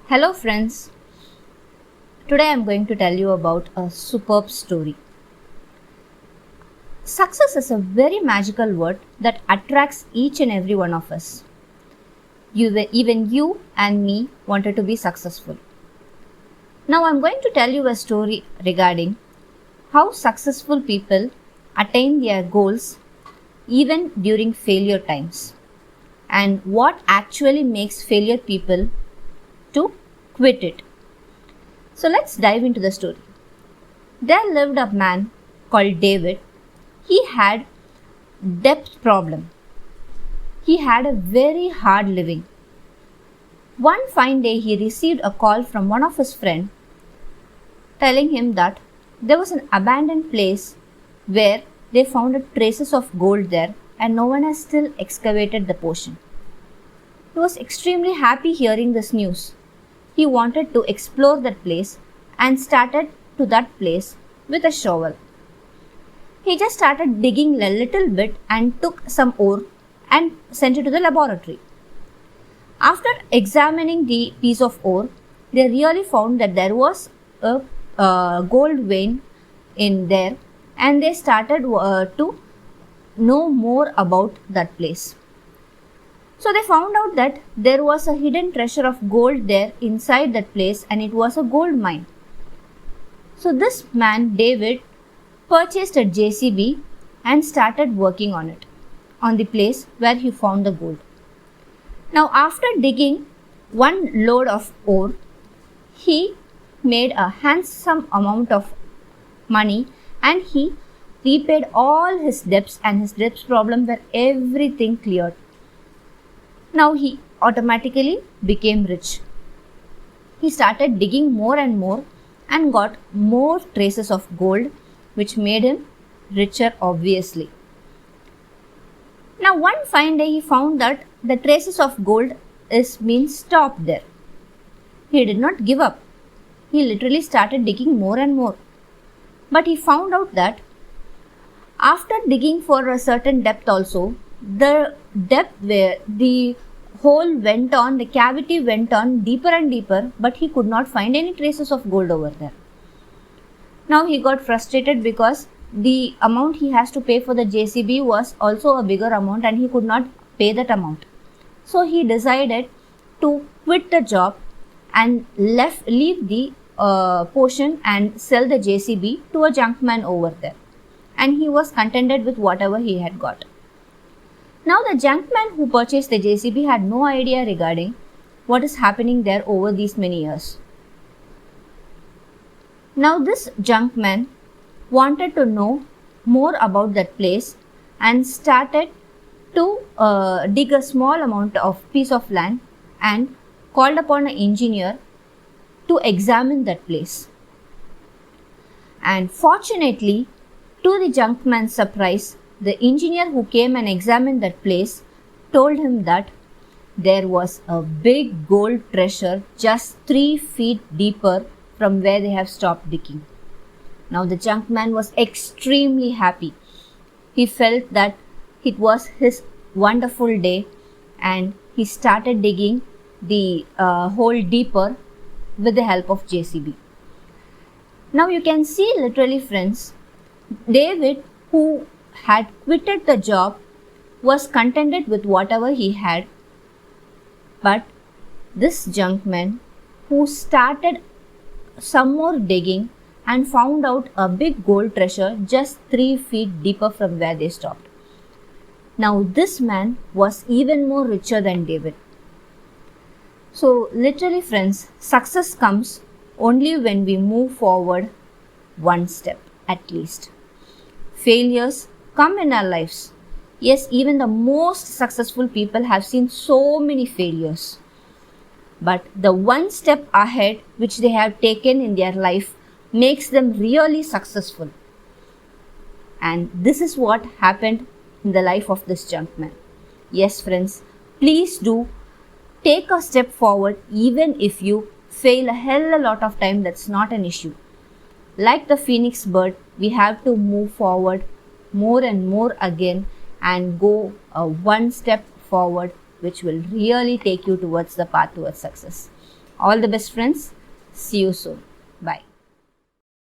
Hello, friends. Today I'm going to tell you about a superb story. Success is a very magical word that attracts each and every one of us. Even you and me wanted to be successful. Now I'm going to tell you a story regarding how successful people attain their goals even during failure times and what actually makes failure people to quit it. So let's dive into the story. There lived a man called David. He had debt problem. He had a very hard living. One fine day he received a call from one of his friends telling him that there was an abandoned place where they found traces of gold there and no one has still excavated the portion. He was extremely happy hearing this news. He wanted to explore that place and started to that place with a shovel. He just started digging a little bit and took some ore and sent it to the laboratory. After examining the piece of ore, they really found that there was a gold vein in there, and they started to know more about that place. So they found out that there was a hidden treasure of gold there inside that place, and it was a gold mine. So this man, David, purchased a JCB and started working on it, on the place where he found the gold. Now, after digging one load of ore, he made a handsome amount of money and he repaid all his debts, and his debts problem were everything cleared. Now he automatically became rich. He started digging more and more and got more traces of gold, which made him richer obviously. Now one fine day he found that the traces of gold is being stopped there. He did not give up. He literally started digging more and more. But he found out that after digging for a certain depth also, the depth where the hole went on, the cavity went on deeper and deeper, but he could not find any traces of gold over there. Now he got frustrated because the amount he has to pay for the JCB was also a bigger amount and he could not pay that amount. So he decided to quit the job and leave the portion and sell the JCB to a junkman over there. And he was contented with whatever he had got. Now the junkman who purchased the JCB had no idea regarding what is happening there over these many years. Now this junkman wanted to know more about that place and started to dig a small amount of piece of land and called upon an engineer to examine that place. And fortunately, to the junkman's surprise, the engineer who came and examined that place told him that there was a big gold treasure just 3 feet deeper from where they have stopped digging. Now the junkman was extremely happy. He felt that it was his wonderful day and he started digging the hole deeper with the help of JCB. Now you can see literally, friends, David, who had quitted the job, was contented with whatever he had, but this junkman who started some more digging and found out a big gold treasure just 3 feet deeper from where they stopped. Now this man was even more richer than David. So literally, friends, success comes only when we move forward one step at least. Failures come in our lives. Yes, even the most successful people have seen so many failures. But the one step ahead which they have taken in their life makes them really successful. And this is what happened in the life of this junkman. Yes, friends, please do take a step forward even if you fail a hell a lot of time. That's not an issue. Like the phoenix bird, we have to move forward more and more again and go one step forward, which will really take you towards the path towards success. All the best, friends. See you soon. Bye.